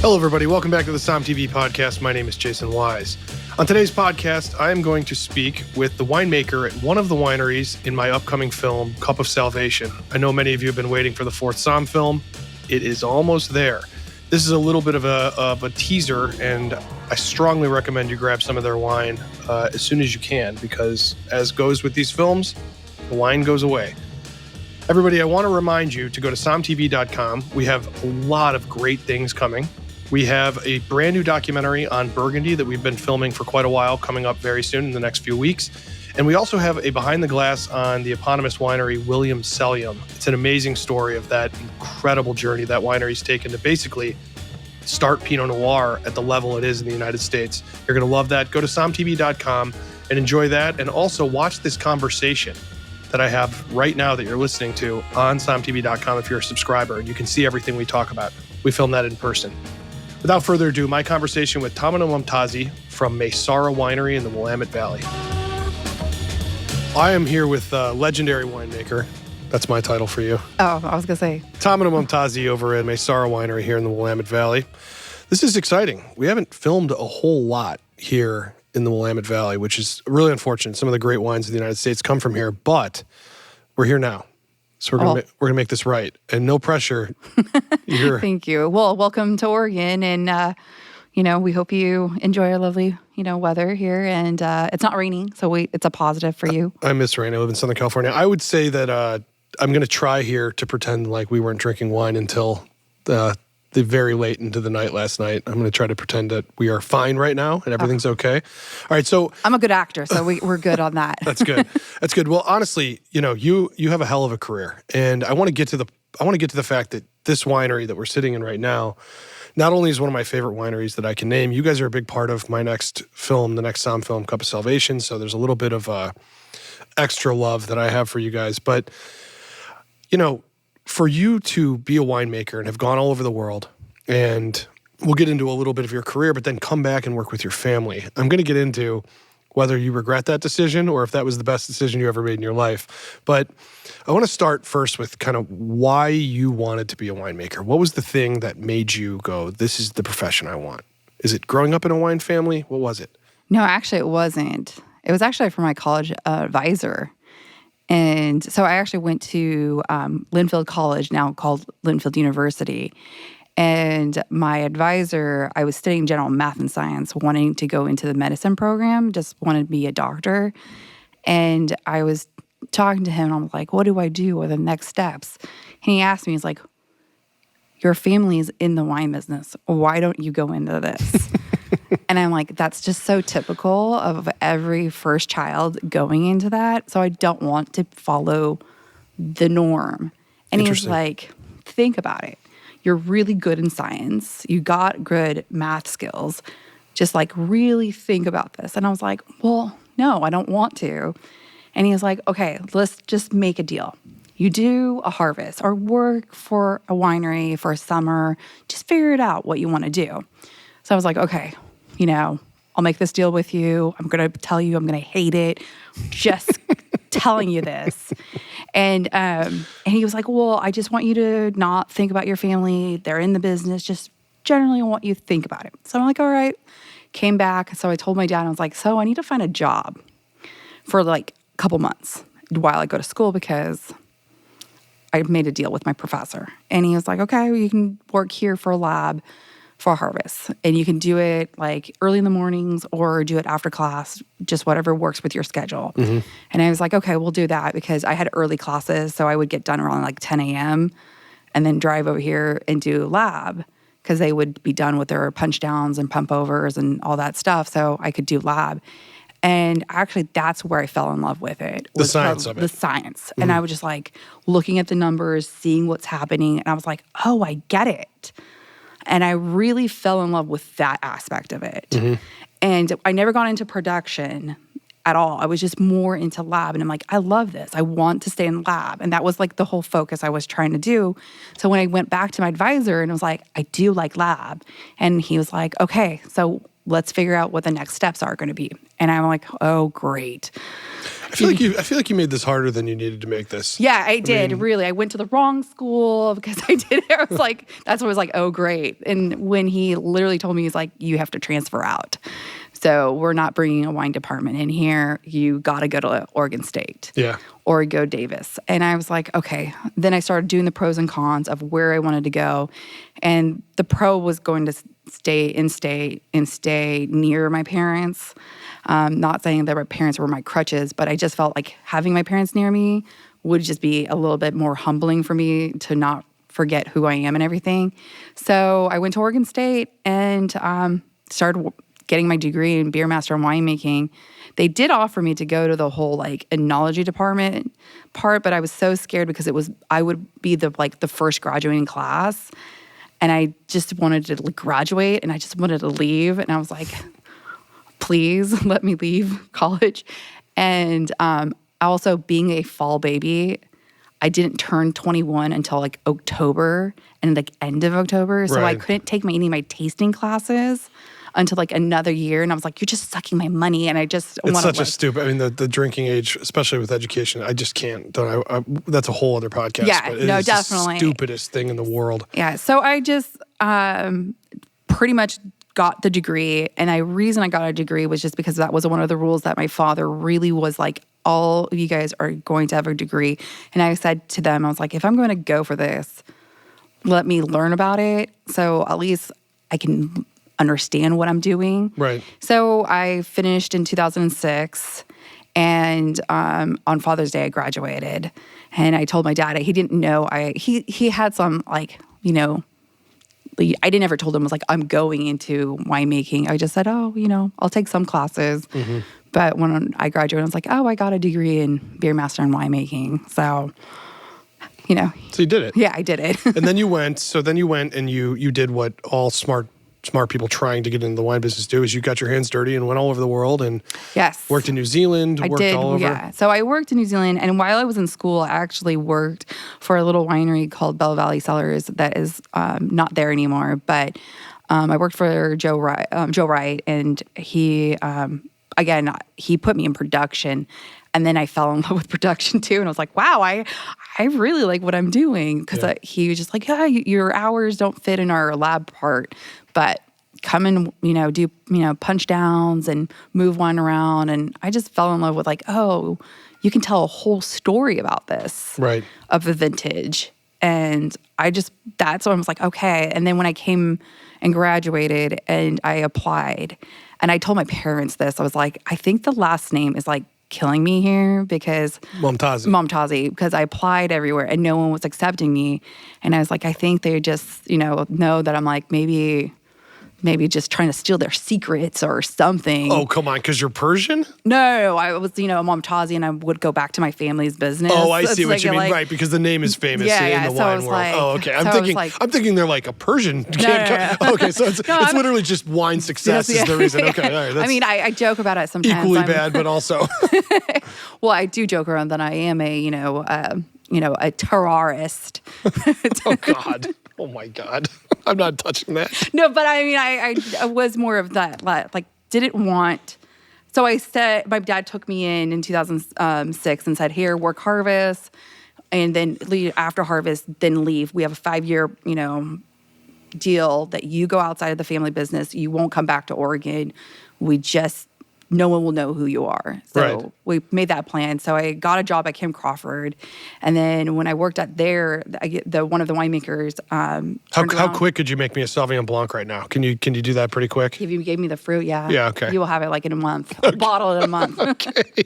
Hello, everybody. Welcome back to the SOM TV podcast. My name is Jason Wise. On today's podcast, I am going to speak with the winemaker at one of the wineries in my upcoming film, Cup of Salvation. I know many of you have been waiting for the fourth SOM film. It is almost there. This is a little bit of a teaser, and I strongly recommend you grab some of their wine as soon as you can, because as goes with these films, the wine goes away. Everybody, I want to remind you to go to somtv.com. We have a lot of great things coming. We have a brand new documentary on Burgundy that we've been filming for quite a while, coming up very soon in the next few weeks. And we also have a behind the glass on the eponymous winery, Willamette. It's an amazing story of that incredible journey that winery's taken to basically start Pinot Noir at the level it is in the United States. You're going to love that. Go to somtv.com and enjoy that. And also watch this conversation that I have right now that you're listening to on somtv.com if you're a subscriber. You can see everything we talk about. We film that in person. Without further ado, my conversation with Tahmiene Momtazi from Maysara Winery in the Willamette Valley. I am here with legendary winemaker. That's my title for you. Oh, I was going to say. Tahmiene Momtazi over at Maysara Winery here in the Willamette Valley. This is exciting. We haven't filmed a whole lot here in the Willamette Valley, which is really unfortunate. Some of the great wines of the United States come from here, but we're here now. So we're gonna make this right, and no pressure. Thank you. Well, welcome to Oregon, and we hope you enjoy our lovely weather here. And it's not raining, so it's a positive for you. I miss rain. I live in Southern California. I would say that I'm going to try here to pretend like we weren't drinking wine until the very late into the night last night. I'm going to try to pretend that we are fine right now and everything's okay. All right, so I'm a good actor, so we're good on that. That's good. That's good. Well, honestly, you have a hell of a career, and I want to get to the fact that this winery that we're sitting in right now not only is one of my favorite wineries that I can name. You guys are a big part of my next film, the next SOM film, Cup of Salvation. So there's a little bit of extra love that I have for you guys, but for you to be a winemaker and have gone all over the world, and we'll get into a little bit of your career, but then come back and work with your family. I'm going to get into whether you regret that decision or if that was the best decision you ever made in your life. But I want to start first with kind of why you wanted to be a winemaker. What was the thing that made you go, this is the profession I want? Is it growing up in a wine family? What was it? No, actually it wasn't. It was actually from my college advisor. And so I actually went to Linfield College, now called Linfield University. And my advisor, I was studying general math and science, wanting to go into the medicine program, just wanted to be a doctor. And I was talking to him, and I'm like, what do I do? What are the next steps? And he asked me, he's like, your family's in the wine business. Why don't you go into this? And I'm like, that's just so typical of every first child going into that. So I don't want to follow the norm. And he's like, think about it. You're really good in science. You got good math skills. Just really think about this. And I was like, well, no, I don't want to. And he was like, okay, let's just make a deal. You do a harvest or work for a winery for a summer. Just figure it out what you want to do. So I was like, okay, I'll make this deal with you. I'm going to tell you I'm going to hate it. Just telling you this. And he was like, well, I just want you to not think about your family. They're in the business. Just generally want you to think about it. So I'm like, all right. Came back. So I told my dad, I was like, so I need to find a job for a couple months while I go to school because I made a deal with my professor. And he was like, okay, well, you can work here for a lab for harvest. And you can do it early in the mornings or do it after class, just whatever works with your schedule. Mm-hmm. And I was like, okay, we'll do that because I had early classes. So I would get done around 10 a.m. and then drive over here and do lab because they would be done with their punch downs and pump overs and all that stuff. So I could do lab. And actually, that's where I fell in love with it. The science of it. The science. Mm-hmm. And I was just looking at the numbers, seeing what's happening. And I was like, oh, I get it. And I really fell in love with that aspect of it. Mm-hmm. And I never got into production at all. I was just more into lab. And I'm like, I love this. I want to stay in lab. And that was the whole focus I was trying to do. So when I went back to my advisor and I was like, I do like lab. And he was like, okay, so let's figure out what the next steps are going to be. And I'm like, oh, great. I feel like you made this harder than you needed to make this. Yeah, I did. Really. I went to the wrong school because I did it. I was like, that's what I was like, oh, great. And when he literally told me, he's like, you have to transfer out. So we're not bringing a wine department in here. You got to go to Oregon State. Yeah. Or go Davis. And I was like, okay. Then I started doing the pros and cons of where I wanted to go. And the pro was going to stay near my parents. Not saying that my parents were my crutches, but I just felt like having my parents near me would just be a little bit more humbling for me to not forget who I am and everything. So I went to Oregon State and started getting my degree in beer master and winemaking. They did offer me to go to the whole like enology department part, but I was so scared because I would be the first graduating class, and I just wanted to graduate and I just wanted to leave, and I was like, please let me leave college. And also being a fall baby, I didn't turn 21 until like October and like end of October, so I couldn't take any of my tasting classes until like another year. And I was like, you're just sucking my money. And I just want to. It's such a stupid, I mean, the drinking age, especially with education, I just can't. That's a whole other podcast. Yeah, but it is definitely. The stupidest thing in the world. Yeah. So I just pretty much got the degree. And the reason I got a degree was just because that was one of the rules that my father really was like, all of you guys are going to have a degree. And I said to them, I was like, if I'm going to go for this, let me learn about it. So at least I can understand what I'm doing. Right. So I finished in 2006, and on Father's Day I graduated. And I told my dad, he didn't know, he had some like, you know, I didn't ever told him, I was like, I'm going into winemaking. I just said, oh, you know, I'll take some classes. Mm-hmm. But when I graduated, I was like, oh, I got a degree in beer master and winemaking. So, you know. So you did it. Yeah, I did it. And then you went and you did what all smart people trying to get into the wine business do, is you got your hands dirty and went all over the world and yes, worked in New Zealand, worked all over. Yeah. So I worked in New Zealand, and while I was in school, I actually worked for a little winery called Bell Valley Cellars that is not there anymore. But I worked for Joe Wright, and he he put me in production. And then I fell in love with production too. And I was like, wow, I really like what I'm doing. Because he was just like, yeah, your hours don't fit in our lab part. But come and, do, punch downs and move wine around. And I just fell in love with like, oh, you can tell a whole story about this. Right. Of the vintage. And that's when I was like, okay. And then when I came and graduated and I applied, and I told my parents this, I was like, I think the last name is like killing me here because Momtazi, because I applied everywhere and no one was accepting me. And I was like, I think they just, know that I'm like maybe just trying to steal their secrets or something. Oh, come on, because you're Persian? No, I was, Momtazi, and I would go back to my family's business. Oh, I see what you mean, right? Because the name is famous in the wine world. Like, oh, okay. I'm thinking they're like a Persian. No. Okay, so it's literally just wine success is the reason. Okay, all right. I mean, I joke about it sometimes. Equally bad, but also. Well, I do joke around that I am a terrorist. Oh God. Oh my God. I'm not touching that. No, but I mean, I was more of that, like, didn't want. So I said, my dad took me in 2006 and said, here, work harvest, and then leave after harvest, then leave. We have a 5-year, deal that you go outside of the family business. You won't come back to Oregon. No one will know who you are. So we made that plan. So I got a job at Kim Crawford. And then when I worked at one of the winemakers. How quick could you make me a Sauvignon Blanc right now? Can you do that pretty quick? If you gave me the fruit, yeah. Yeah, okay. You will have it like in a month. Okay. Bottle in a month. Okay.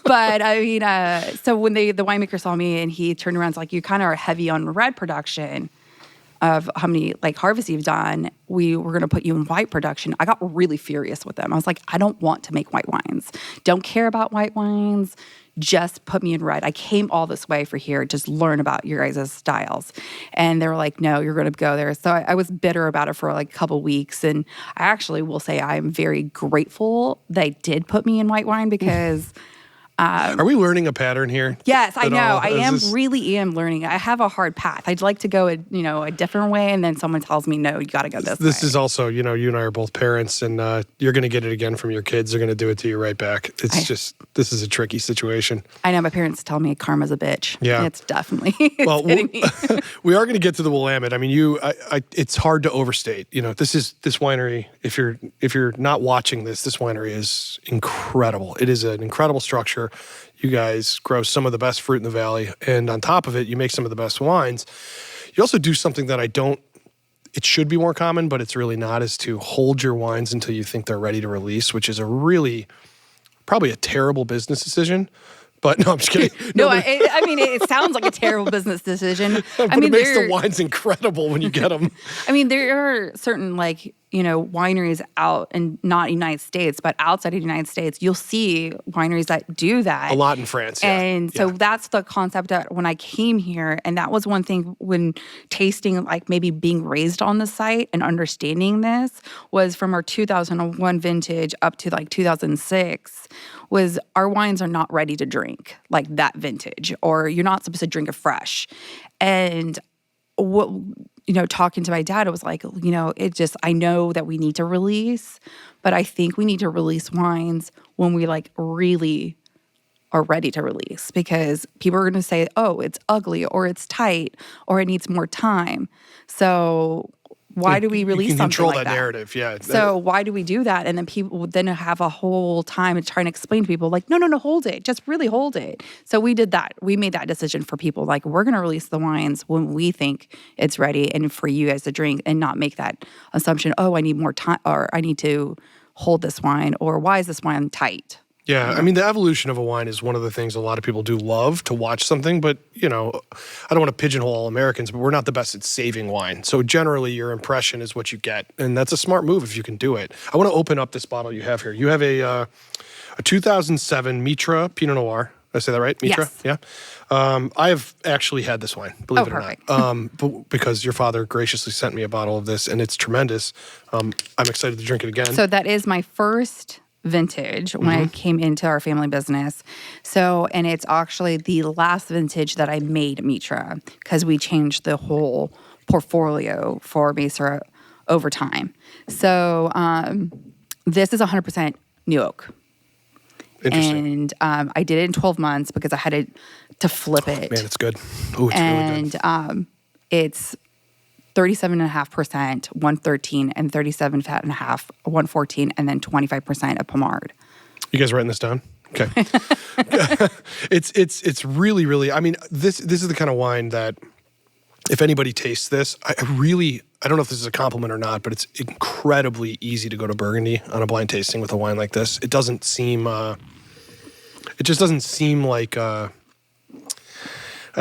But I mean, so when the winemaker saw me and he turned around and was like, you kind of are heavy on red production of how many like harvests you've done, we were going to put you in white production. I got really furious with them. I was like, I don't want to make white wines. Don't care about white wines. Just put me in red. I came all this way for here, just learn about your guys' styles. And they were like, no, you're going to go there. So I was bitter about it for like a couple weeks. And I actually will say I'm very grateful they did put me in white wine because Are we learning a pattern here? Yes, I know. I really am this... learning. I have a hard path. I'd like to go a different way, and then someone tells me, no, you got to go this way. This is also, you and I are both parents, and you're going to get it again from your kids. They're going to do it to you right back. This is a tricky situation. I know. My parents tell me karma's a bitch. Yeah. It's definitely well, hitting me. We are going to get to the Willamette. I mean, it's hard to overstate. This winery, if you're not watching this winery is incredible. It is an incredible structure. You guys grow some of the best fruit in the valley, and on top of it, you make some of the best wines. You also do something that it should be more common, but it's really not, is to hold your wines until you think they're ready to release, which is probably a terrible business decision. But no, I'm just kidding. It sounds like a terrible business decision. But it makes the wines incredible when you get them. There are certain wineries out and not United States, but outside of the United States, you'll see wineries that do that. A lot in France, yeah. And so that's the concept that when I came here, and that was one thing when tasting, maybe being raised on the site and understanding this, was from our 2001 vintage up to 2006, was our wines are not ready to drink like that vintage, or you're not supposed to drink it fresh. And what, talking to my dad, it was I know that we need to release, but I think we need to release wines when we really are ready to release, because people are going to say, oh, it's ugly, or it's tight, or it needs more time. So why do we release something like that? You can control that narrative, yeah. So why do we do that? And then people would then have a whole time to try and explain to people, no, hold it. Just really hold it. So we did that. We made that decision for people. We're going to release the wines when we think it's ready and for you guys to drink, and not make that assumption, oh, I need more time, or I need to hold this wine, or why is this wine tight? Yeah, the evolution of a wine is one of the things a lot of people do love to watch something, but, I don't want to pigeonhole all Americans, but we're not the best at saving wine. So generally, your impression is what you get, and that's a smart move if you can do it. I want to open up this bottle you have here. You have a 2007 Mitra Pinot Noir. Did I say that right? Mitra? Yes. Yeah. I have actually had this wine, believe it or perfect. not, because your father graciously sent me a bottle of this, and it's tremendous. I'm excited to drink it again. So that is my first vintage when I came into our family business. So, and it's actually the last vintage that I made Mitra, because we changed the whole portfolio for Maysara over time. So, this is 100% new oak. Interesting. And I did it in 12 months because I had to flip it. Man, it's good. Ooh, it's really good. And it's 37.5%, 113, and 37.5, 114, and then 25% of Pomard. You guys writing this down? Okay. It's really, really, this is the kind of wine that if anybody tastes this, I don't know if this is a compliment or not, but it's incredibly easy to go to Burgundy on a blind tasting with a wine like this. It doesn't seem, it just doesn't seem like, I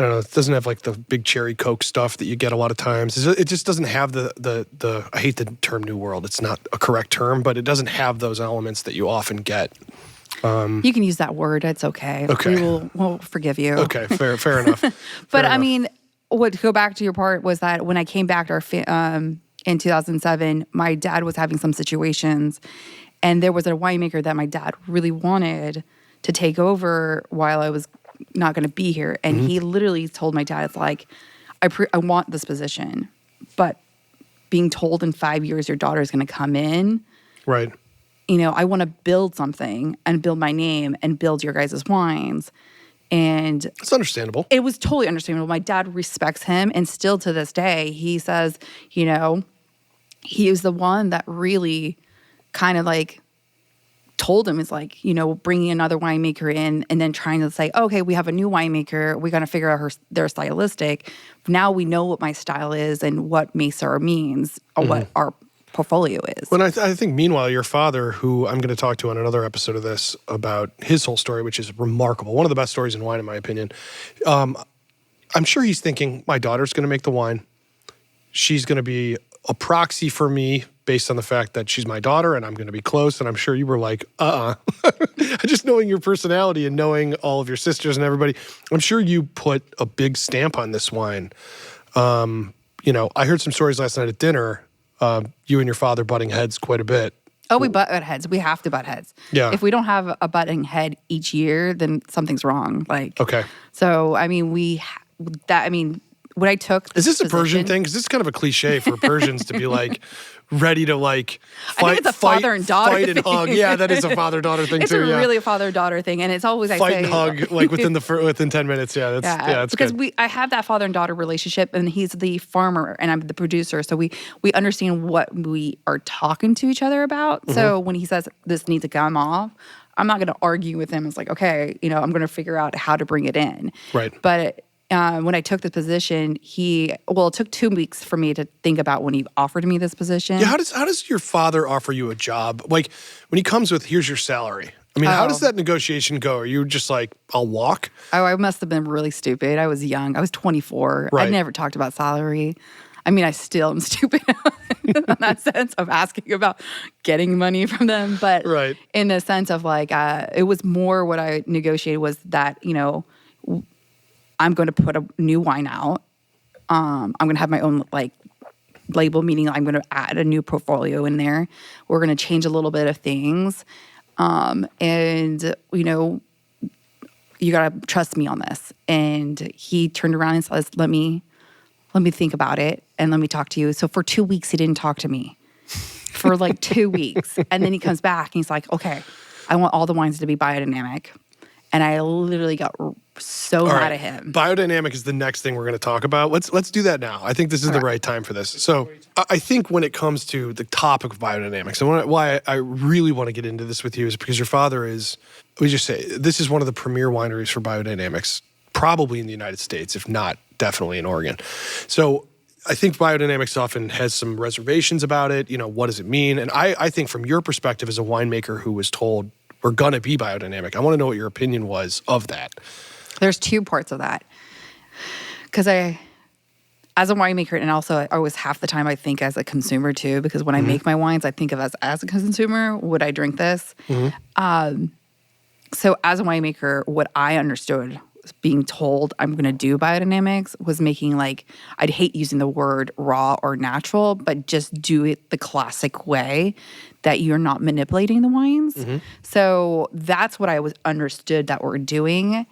don't know, it doesn't have the big cherry Coke stuff that you get a lot of times. It just doesn't have the I hate the term New World. It's not a correct term, but it doesn't have those elements that you often get. You can use that word. It's okay. Okay. We'll forgive you. Okay, fair enough. But to go back to your part was that when I came back to in 2007, my dad was having some situations, and there was a winemaker that my dad really wanted to take over while I was not going to be here. And he literally told my dad, it's I want this position, but being told in 5 years your daughter is going to come in. Right. I want to build something and build my name and build your guys' wines. And it's understandable. It was totally understandable. My dad respects him. And still to this day, he says, he was the one that really kind of told him, is bringing another winemaker in and then trying to say, okay, we have a new winemaker. We got to figure out their stylistic. Now we know what my style is and what Maysara means, or what our portfolio is. Well, I think meanwhile, your father, who I'm going to talk to on another episode of this about his whole story, which is remarkable. One of the best stories in wine, in my opinion. I'm sure he's thinking, my daughter's going to make the wine. She's going to be a proxy for me based on the fact that she's my daughter and I'm going to be close. And I'm sure you were like, just knowing your personality and knowing all of your sisters and everybody, I'm sure you put a big stamp on this wine. I heard some stories last night at dinner, you and your father butting heads quite a bit. Oh, we butt heads. We have to butt heads. Yeah. If we don't have a butting head each year, then something's wrong. Like, Okay. So, I mean, when I took Is this a position, Persian thing? Because this is kind of a cliche for Persians to be like ready to like fight. I think it's a father and daughter fight and thing. hug. Yeah, that is a father-daughter thing it's too. a Yeah. really a father-daughter thing, and it's always Fight I say and hug like within 10 minutes. Yeah, that's because good. I have that father and daughter relationship, and he's the farmer and I'm the producer, so we understand what we are talking to each other about. Mm-hmm. So when he says this needs to come off, I'm not going to argue with him. It's like, okay, I'm going to figure out how to bring it in. Right. But when I took the position, it took 2 weeks for me to think about when he offered me this position. Yeah, how does your father offer you a job? Like when he comes with, here's your salary. I mean, how does that negotiation go? Are you just like, I'll walk? Oh, I must have been really stupid. I was young. I was 24. Right. I never talked about salary. I mean, I still am stupid in that sense of asking about getting money from them. But Right. in the sense of like, it was more what I negotiated was that, I'm going to put a new wine out. I'm going to have my own like label, meaning I'm going to add a new portfolio in there. We're going to change a little bit of things. And, you got to trust me on this. And he turned around and says, let me think about it and let me talk to you. So for 2 weeks, he didn't talk to me for like 2 weeks. And then he comes back and he's like, okay, I want all the wines to be biodynamic. And I literally got so mad at him. Biodynamic is the next thing we're going to talk about. Let's do that now. I think this is the right time for this. So I think when it comes to the topic of biodynamics, and why I really want to get into this with you is because your father is, we just say, this is one of the premier wineries for biodynamics, probably in the United States, if not definitely in Oregon. So I think biodynamics often has some reservations about it. What does it mean? And I think from your perspective as a winemaker who was told, we're going to be biodynamic, I want to know what your opinion was of that. There's two parts of that. Because as a winemaker, and also I always half the time I think as a consumer too, because when I make my wines, I think of as a consumer, would I drink this? So as a winemaker, what I understood being told I'm going to do biodynamics was making I'd hate using the word raw or natural, but just do it the classic way that you're not manipulating the wines. So that's what I was understood that we're doing.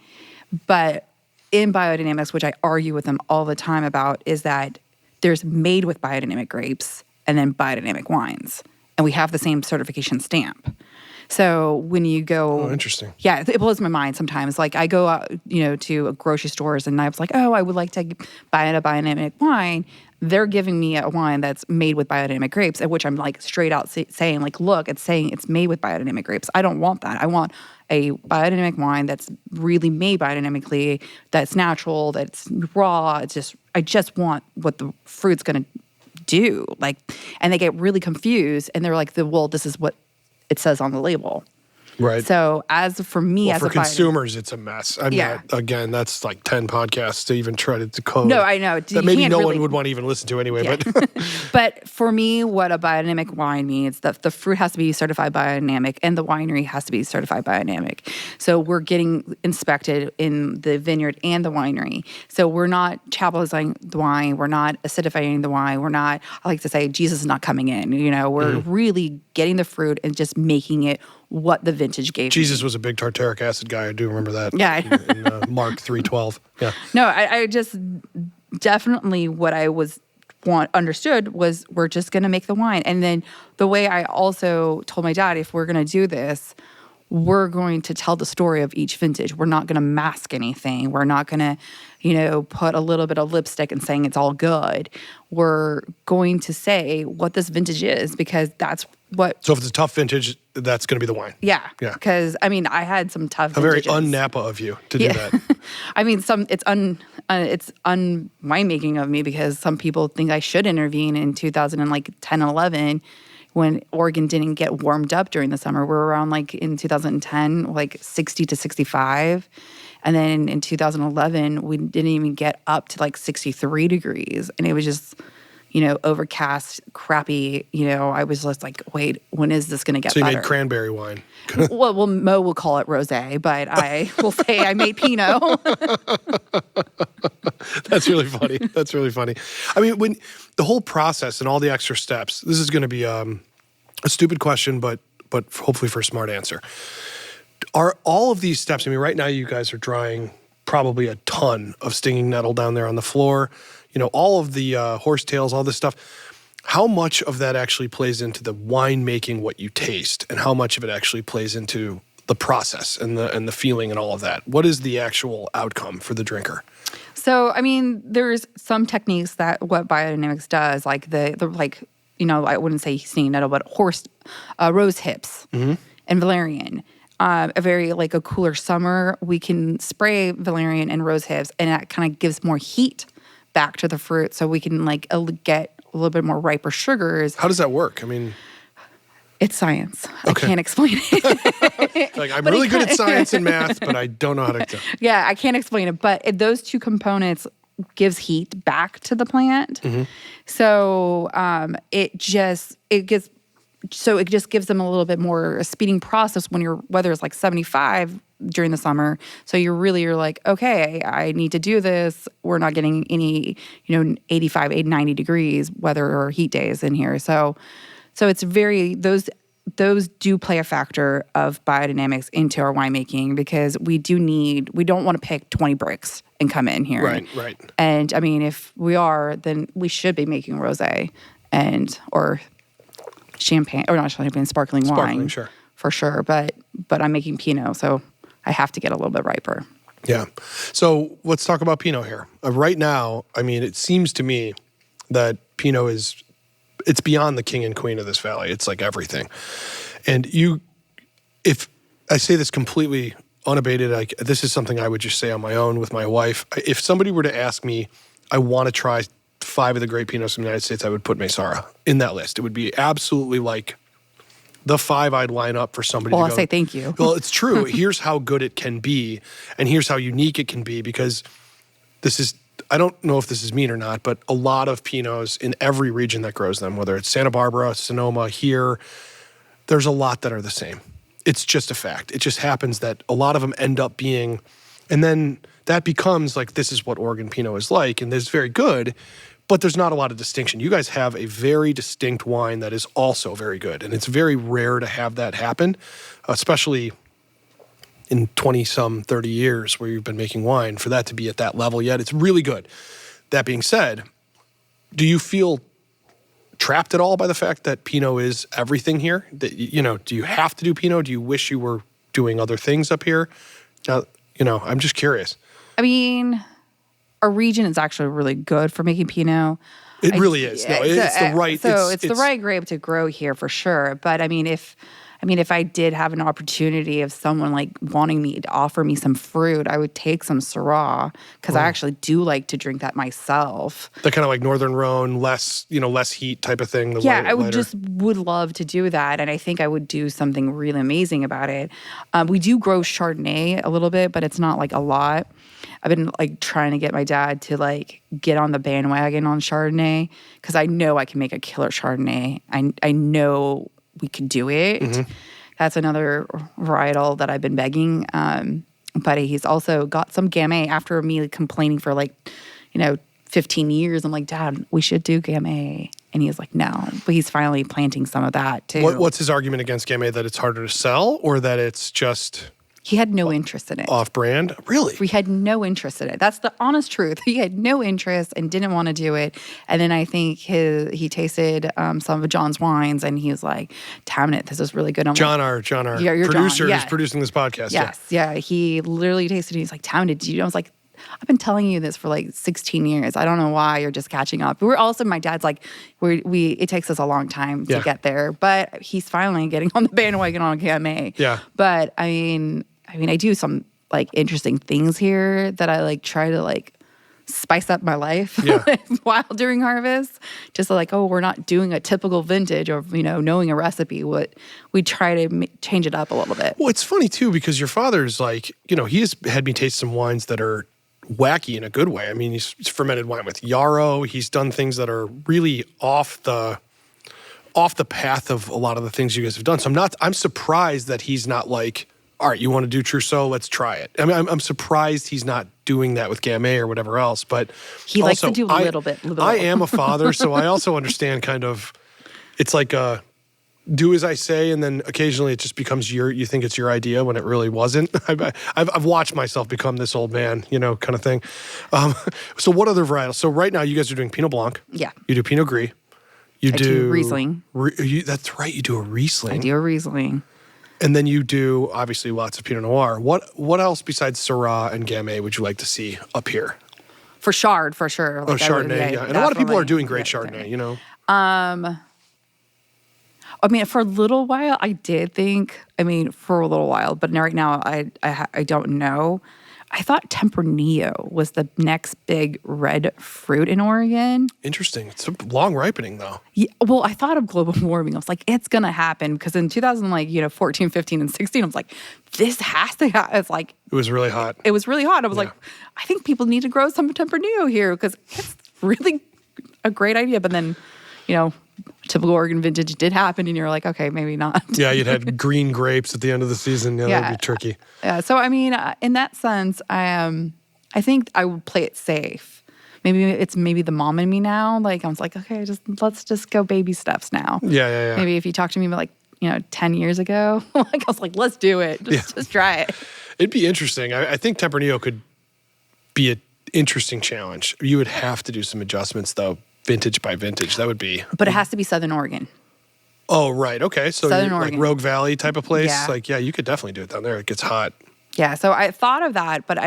But in biodynamics, which I argue with them all the time about, is that there's made with biodynamic grapes and then biodynamic wines. And we have the same certification stamp. So when you go... Oh, interesting. Yeah, it blows my mind sometimes. Like I go out, to grocery stores and I was like, oh, I would like to buy a biodynamic wine. They're giving me a wine that's made with biodynamic grapes, at which I'm like straight out saying like, look, it's saying it's made with biodynamic grapes. I don't want that. I want a biodynamic wine that's really made biodynamically, that's natural, that's raw. I just want what the fruit's going to do. And they get really confused and they're like, well, this is what it says on the label. Right. So as for me, for consumers, it's a mess. I mean, again, that's like 10 podcasts to even try to decode. No, I know. That maybe no one would want to even listen to anyway. Yeah. But but for me, what a biodynamic wine means, that the fruit has to be certified biodynamic and the winery has to be certified biodynamic. So we're getting inspected in the vineyard and the winery. So we're not metabolizing the wine. We're not acidifying the wine. We're not, I like to say, Jesus is not coming in. We're really getting the fruit and just making it what the vintage gave Jesus was a big tartaric acid guy. I do remember that. Yeah. in Mark 3:12. Yeah. No, I just definitely what I understood was we're just going to make the wine. And then the way I also told my dad, if we're going to do this, we're going to tell the story of each vintage. We're not going to mask anything. We're not going to, put a little bit of lipstick and saying it's all good. We're going to say what this vintage is, because that's what... So if it's a tough vintage, that's going to be the wine. Yeah. Yeah. Because, I mean, I had some tough vintages. Very un-Napa of you to do that. I mean, it's un-winemaking of me, because some people think I should intervene in 2010 and 11 when Oregon didn't get warmed up during the summer. We're around in 2010, 60 to 65. And then in 2011, we didn't even get up to 63 degrees. And it was just, overcast, crappy. I was just like, wait, when is this going to get better? So you made cranberry wine. well, Mo will call it rosé, but I will say I made Pinot. That's really funny. That's really funny. I mean, when the whole process and all the extra steps, this is going to be A stupid question, but hopefully for a smart answer. Are all of these steps, I mean, right now you guys are drying probably a ton of stinging nettle down there on the floor, all of the horsetails, all this stuff. How much of that actually plays into the winemaking, what you taste, and how much of it actually plays into the process and the feeling and all of that? What is the actual outcome for the drinker? So, I mean, there's some techniques that what biodynamics does, like I wouldn't say stinging nettle, but rose hips and valerian. A very a cooler summer, we can spray valerian and rose hips, and that kind of gives more heat back to the fruit, so we can get a little bit more riper sugars. How does that work? I mean, it's science. Okay. I can't explain it. I'm really good at science and math, but I don't know how to do it. Yeah, I can't explain it. But those two components gives heat back to the plant. So it just gives them a little bit more a speeding process when your weather is 75 during the summer. So you're like, okay, I need to do this. We're not getting any 85, 80, 90 degrees weather or heat days in here. So it's very those do play a factor of biodynamics into our winemaking, because we don't want to pick 20 bricks and come in here. Right. And I mean, if we are, then we should be making rosé or champagne, or not champagne, sparkling wine. Sure. For sure. But I'm making Pinot, so I have to get a little bit riper. Yeah. So let's talk about Pinot here. Right now, I mean, it seems to me that Pinot it's beyond the king and queen of this valley. It's like everything. And if I say this completely unabated, this is something I would just say on my own with my wife. If somebody were to ask me, I want to try 5 of the great Pinots in the United States, I would put Maysara in that list. It would be absolutely the 5 I'd line up for somebody to go. Well, I'll say thank you. Well, it's true. Here's how good it can be, and here's how unique it can be, because I don't know if this is mean or not, but a lot of Pinots in every region that grows them, whether it's Santa Barbara, Sonoma, here, there's a lot that are the same. It's just a fact. It just happens that a lot of them end up being, and then that becomes this is what Oregon Pinot is like, and it's very good, but there's not a lot of distinction. You guys have a very distinct wine that is also very good, and it's very rare to have that happen, especially in 20-some, 30 years where you've been making wine, for that to be at that level yet. It's really good. That being said, do you feel trapped at all by the fact that Pinot is everything here? That, do you have to do Pinot? Do you wish you were doing other things up here? Now, I'm just curious. I mean, our region is actually really good for making Pinot. It really is. No, it's the right. So it's the right grape to grow here for sure. But I mean, if I did have an opportunity of someone wanting me to offer me some fruit, I would take some Syrah, because I actually do like to drink that myself. The kind of Northern Rhone, less heat type of thing. I would love to do that, and I think I would do something really amazing about it. We do grow Chardonnay a little bit, but it's not a lot. I've been trying to get my dad to get on the bandwagon on Chardonnay, because I know I can make a killer Chardonnay. I know we could do it. That's another varietal that I've been begging. But he's also got some Gamay after me complaining for 15 years. I'm like, Dad, we should do Gamay. And he's like, no. But he's finally planting some of that too. What's his argument against Gamay? That it's harder to sell, or that it's just... He had no interest in it. Off-brand? Really? He had no interest in it. That's the honest truth. He had no interest and didn't want to do it. And then I think he tasted some of John's wines, and he was like, damn it, this is really good. John, our producer, is producing this podcast. Yes, yeah. He literally tasted it. He's like, damn it, I was like, I've been telling you this for 16 years. I don't know why you're just catching up. We're also, my dad's it takes us a long time to get there, but he's finally getting on the bandwagon on Gamay. Yeah. But I mean, I do some interesting things here that I try to spice up my life while during harvest. Just we're not doing a typical vintage or knowing a recipe. We try to change it up a little bit. Well, it's funny too, because your father's he's had me taste some wines that are wacky in a good way. I mean, he's fermented wine with yarrow. He's done things that are really off the path of a lot of the things you guys have done. So I'm surprised that he's not all right, you want to do Trousseau? Let's try it. I mean, I'm surprised he's not doing that with Gamay or whatever else. But he likes to do a little bit. I am a father, so I also understand kind of. It's do as I say, and then occasionally it just becomes you think it's your idea when it really wasn't. I've watched myself become this old man, kind of thing. So what other varietals? So right now you guys are doing Pinot Blanc. Yeah. You do Pinot Gris. I do Riesling. That's right. You do a Riesling. I do a Riesling. And then you do obviously lots of Pinot Noir. What else besides Syrah and Gamay would you like to see up here? For Chard, for sure. Like Chardonnay, yeah. And a lot of people are doing great Chardonnay, I mean, for a little while, I did think. For a little while, but right now, I don't know. I thought Tempranillo was the next big red fruit in Oregon. Interesting. It's a long ripening, though. Yeah, well, I thought of global warming. I was like, it's gonna happen because in 2014, 15, and 16, I was like, this has to happen. It's like it was really hot. It was really hot. I was like, I think people need to grow some Tempranillo here because it's really a great idea. But then, typical Oregon vintage did happen, and you're like, okay, maybe not. Yeah, you'd had green grapes at the end of the season. Yeah, that'd be tricky. Yeah, so in that sense, I think I would play it safe. Maybe it's the mom in me now. Like I was like, okay, let's just go baby steps now. Yeah. Maybe if you talked to me about 10 years ago, I was like, let's do it. Just try it. It'd be interesting. I think Tempranillo could be an interesting challenge. You would have to do some adjustments though. Vintage by vintage, that would be. But it has to be Southern Oregon. Oh, right. Okay. So Southern Oregon. Like Rogue Valley type of place? Yeah. You could definitely do it down there. It gets hot. Yeah. So I thought of that, but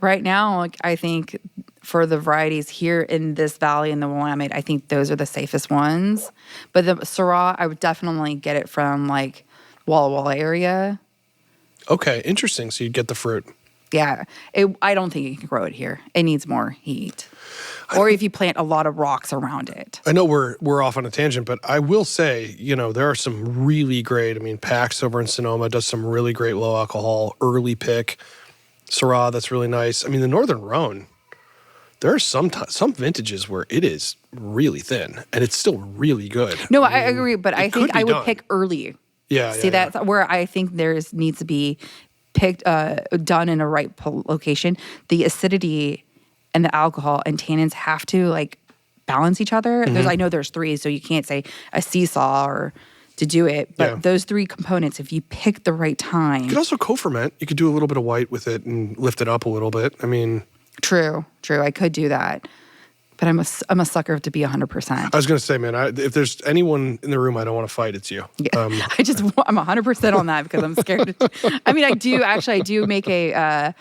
right now, I think for the varieties here in this valley in the Willamette, I think those are the safest ones. But the Syrah, I would definitely get it from Walla Walla area. Okay. Interesting. So you'd get the fruit. Yeah. I don't think you can grow it here. It needs more heat. Or if you plant a lot of rocks around it. I know we're off on a tangent, but I will say, there are some really great, Pax over in Sonoma does some really great low alcohol, early pick. Syrah, that's really nice. The Northern Rhone, there are some vintages where it is really thin, and it's still really good. No, I agree, but I think I would pick early. Yeah. See, that's where I think needs to be picked, done in a right location. The acidity and the alcohol and tannins have to balance each other. Mm-hmm. I know there's three, so you can't say a seesaw or to do it. But those three components, if you pick the right time. You could also co-ferment. You could do a little bit of white with it and lift it up a little bit. True. I could do that. But I'm a sucker to be 100%. I was going to say, man, if there's anyone in the room I don't want to fight, it's you. Yeah. I'm 100% on that because I'm scared. I do make a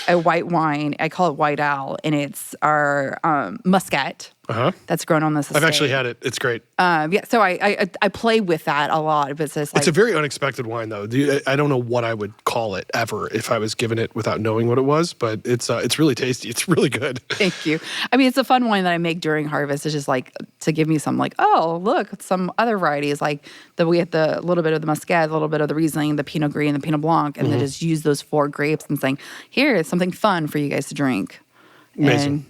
white wine. I call it White Owl, and it's our Muscat. That's grown on this estate. I've actually had it. It's great. So I play with that a lot. But it's a very unexpected wine, though. I don't know what I would call it ever if I was given it without knowing what it was, but it's really tasty. It's really good. Thank you. It's a fun wine that I make during harvest. It's just to give me some oh, look, some other varieties. We have the little bit of the Muscat, a little bit of the Riesling, the Pinot Gris, and the Pinot Blanc, and then just use those 4 grapes and saying, here, it's something fun for you guys to drink. Amazing.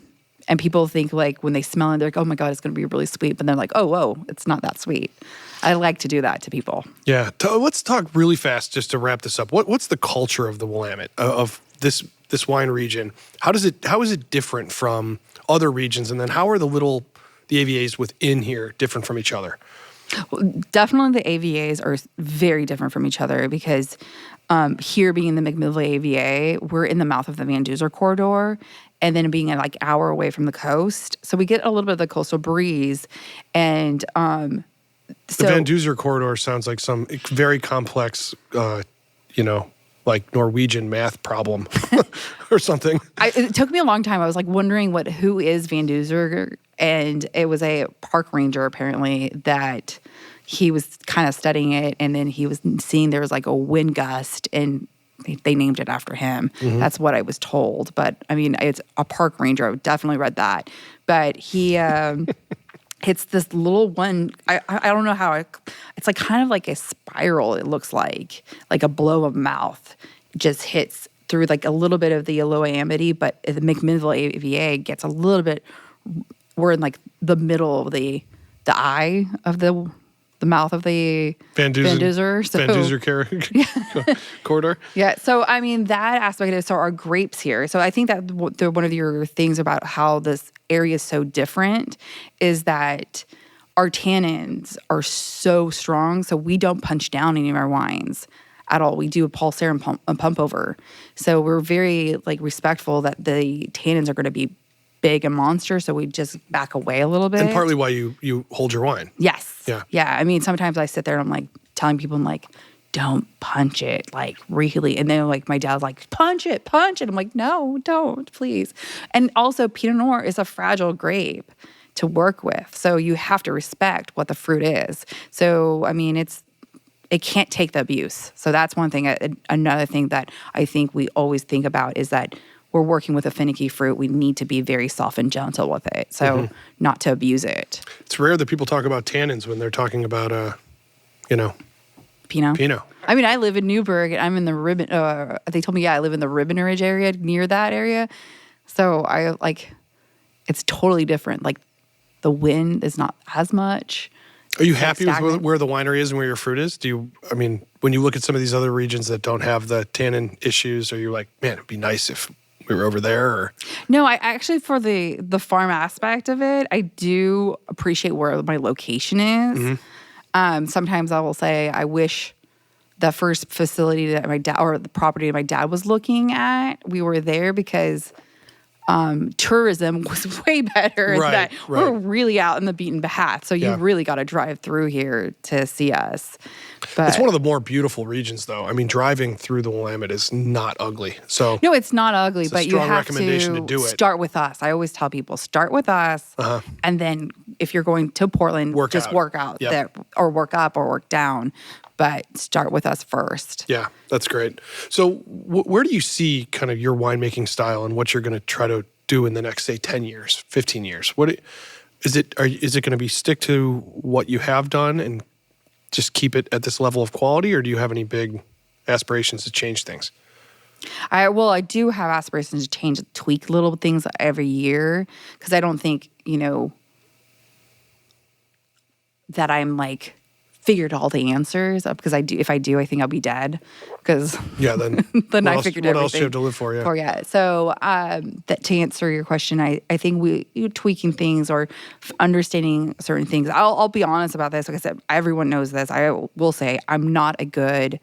And people think when they smell it, they're like, oh my God, it's going to be really sweet. But they're like, oh, whoa, it's not that sweet. I like to do that to people. Yeah. Let's talk really fast just to wrap this up. What's the culture of the Willamette, of this wine region? How is it different from other regions? And then how are the AVAs within here different from each other? Well, definitely the AVAs are very different from each other because here being the McMiddley AVA, we're in the mouth of the Van Duzer corridor. And then being an hour away from the coast. So we get a little bit of the coastal breeze. And the Van Duzer corridor sounds like some very complex, Norwegian math problem or something. It took me a long time. I was wondering who is Van Duzer? And it was a park ranger apparently that he was kind of studying it. And then he was seeing there was a wind gust and they named it after him. Mm-hmm. That's what I was told. But, it's a park ranger. I definitely read that. But he hits this little one. I don't know how. It's kind of like a spiral, it looks like a blow of mouth. Just hits through a little bit of the Aloha Amity, but the McMiddley AVA gets a little bit. We're in the middle of the eye of the mouth of the Van Duzer. Van Duzer corridor. Yeah. So, that aspect of our grapes here. So I think that one of your things about how this area is so different is that our tannins are so strong, so we don't punch down any of our wines at all. We do a pulsar and a pump over. So we're very like respectful that the tannins are going to be big and monster, so we just back away a little bit. And partly why you hold your wine. Yes. Yeah. Yeah. I mean, sometimes I sit there and I'm like telling people, I'm like, don't punch it, like really. And then like my dad's like, punch it. I'm like, no, don't, please. And also Pinot Noir is a fragile grape to work with. So you have to respect what the fruit is. So, I mean, it can't take the abuse. So that's one thing. Another thing that I think we always think about is that we're working with a finicky fruit. We need to be very soft and gentle with it. So not to abuse it. It's rare that people talk about tannins when they're talking about, Pinot. I mean, I live in Newburgh. And I'm in the Ribbon. They told me, I live in the Ribbon Ridge area, near that area. So it's totally different. Like the wind is not as much. Are you happy with where the winery is and where your fruit is? When you look at some of these other regions that don't have the tannin issues, are you like, man, it'd be nice if we were over there? Or? No, I actually, for the farm aspect of it, I do appreciate where my location is. Sometimes I will say, I wish the first facility that my dad, or the property my dad was looking at, we were there, because tourism was way better. Right. We're really out in the beaten path. So you really got to drive through here to see us. But it's one of the more beautiful regions, though. I mean, driving through the Willamette is not ugly. So no, it's not ugly, but you have to do it. Start with us. I always tell people, start with us, and then if you're going to Portland, work out there, or work up or work down. But start with us first. Yeah, that's great. So where do you see kind of your winemaking style and what you're going to try to do in the next, say, 10 years, 15 years? Is it going to be stick to what you have done and just keep it at this level of quality, or do you have any big aspirations to change things? I do have aspirations to tweak little things every year, because I don't think, that I'm like figured all the answers, because if I do, I think I'll be dead. Because then then I figured everything. What else do you have to live for? Yeah. So to answer your question, I think tweaking things or understanding certain things. I'll be honest about this. Like I said, everyone knows this. I will say I'm not a good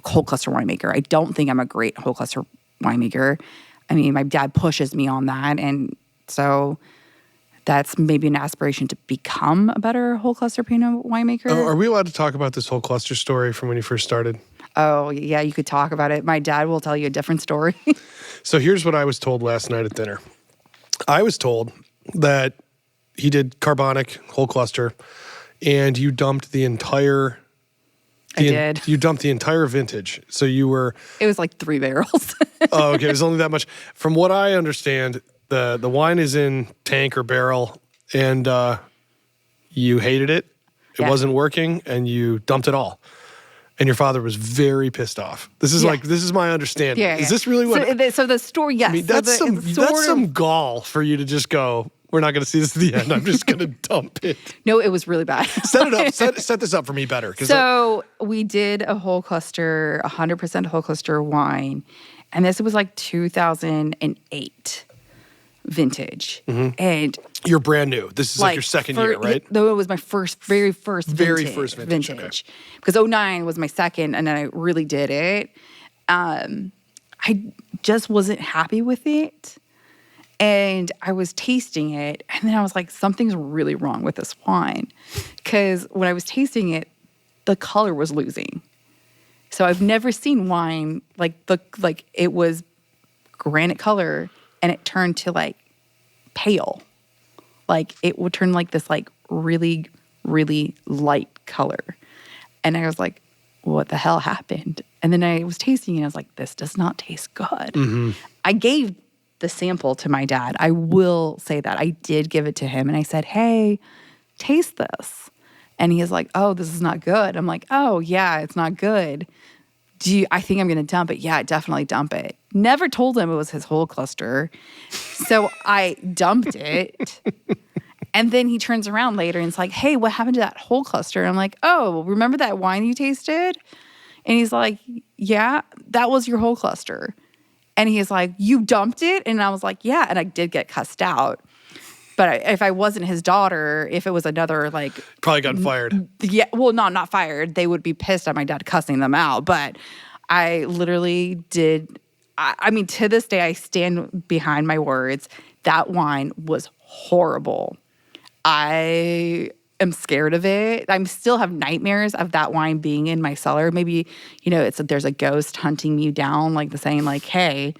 whole cluster winemaker. I don't think I'm a great whole cluster winemaker. I mean, my dad pushes me on that, and so that's maybe an aspiration to become a better whole cluster Pinot winemaker. Are we allowed to talk about this whole cluster story from when you first started? Oh, yeah, you could talk about it. My dad will tell you a different story. So here's what I was told last night at dinner. I was told that he did carbonic whole cluster, and you dumped the entire... I did. You dumped the entire vintage. So you were... It was like 3 barrels. Oh, okay. It was only that much. From what I understand... The wine is in tank or barrel, and you hated it. It wasn't working, and you dumped it all. And your father was very pissed off. This is my understanding. Yeah, Is this really what? So the story, yes. I mean, that's some gall for you to just go, we're not going to see this at the end. I'm just going to dump it. No, it was really bad. Set it up. Set this up for me better. So we did a whole cluster, 100% whole cluster wine, and this was like 2008. Vintage. And you're brand new. This is like your second year, right? Though it was my very first vintage. Okay. Because 2009 was my second, and then I really did it. I just wasn't happy with it. And I was tasting it, and then I was like, something's really wrong with this wine. Because when I was tasting it, the color was losing. So I've never seen wine like it was granite color, and it turned to like pale. Like it would turn like this like really, really light color. And I was like, what the hell happened? And then I was tasting it, and I was like, this does not taste good. I gave the sample to my dad. I will say that. I did give it to him, and I said, hey, taste this. And he is like, oh, this is not good. I'm like, oh, yeah, it's not good. I think I'm going to dump it? Yeah, definitely dump it. Never told him it was his whole cluster. So I dumped it. And then he turns around later and it's like, hey, what happened to that whole cluster? And I'm like, oh, remember that wine you tasted? And he's like, yeah, that was your whole cluster. And he's like, you dumped it? And I was like, yeah. And I did get cussed out. But if I wasn't his daughter, if it was another like Probably gotten fired. yeah, well, not fired. They would be pissed at my dad cussing them out. But I literally did. I mean, to this day, I stand behind my words. That wine was horrible. I am scared of it. I still have nightmares of that wine being in my cellar. Maybe, there's a ghost hunting me down, like saying, like, hey,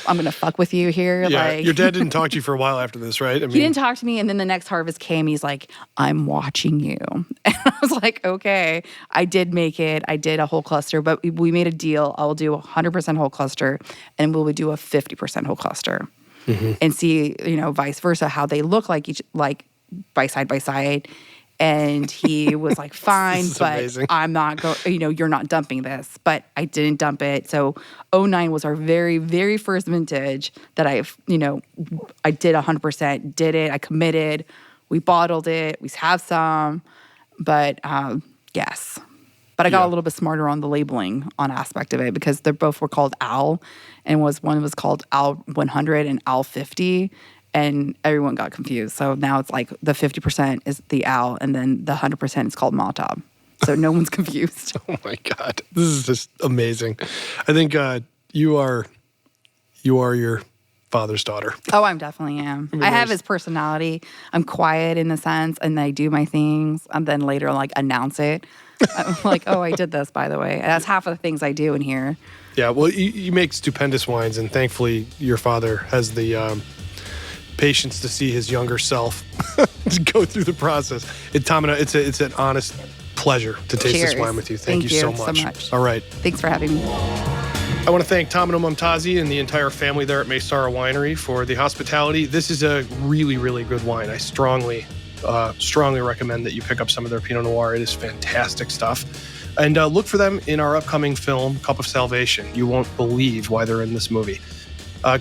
I'm going to fuck with you here. Yeah, like, your dad didn't talk to you for a while after this, right? I mean, he didn't talk to me. And then the next harvest came. He's like, I'm watching you. And I was like, okay. I did make it. I did a whole cluster. But we made a deal. I will do 100% whole cluster. And we will do a 50% whole cluster. Mm-hmm. And see, vice versa, how they look like by side. And he was like, fine, but amazing. I'm not you're not dumping this. But I didn't dump it. So 2009 was our very, very first vintage that I did 100%, did it. I committed. We bottled it. We have some. But yes. But I got a little bit smarter on the labeling on aspect of it because they both were called Al. And one was called Al 100 and Al 50. And everyone got confused. So now it's like the 50% is the Al, and then the 100% is called Mahtab. So no one's confused. Oh my God, this is just amazing. I think you are your father's daughter. Oh, I definitely am. I have his personality. I'm quiet in the sense, and I do my things, and then later like announce it. I'm like, oh, I did this, by the way. And that's half of the things I do in here. Yeah, well, you make stupendous wines, and thankfully your father has the patience to see his younger self go through the process. Tahmiene, it's an honest pleasure to taste this wine with you. Thank you so much. All right. Thanks for having me. I want to thank Tahmiene Momtazi and the entire family there at Maysara Winery for the hospitality. This is a really, really good wine. I strongly recommend that you pick up some of their Pinot Noir. It is fantastic stuff. And look for them in our upcoming film, Cup of Salvation. You won't believe why they're in this movie.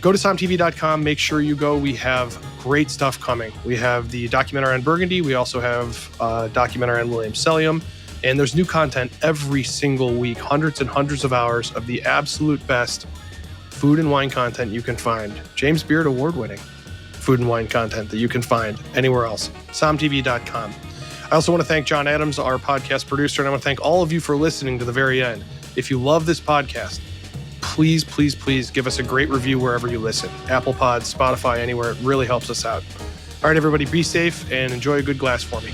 Go to SomTV.com. Make sure you go. We have great stuff coming. We have the documentary on Burgundy. We also have a documentary on William Sellium. And there's new content every single week. Hundreds and hundreds of hours of the absolute best food and wine content you can find. James Beard award-winning food and wine content that you can find anywhere else. SomTV.com. I also want to thank John Adams, our podcast producer, and I want to thank all of you for listening to the very end. If you love this podcast, please, please, please give us a great review wherever you listen. Apple Pods, Spotify, anywhere. It really helps us out. All right, everybody, be safe and enjoy a good glass for me.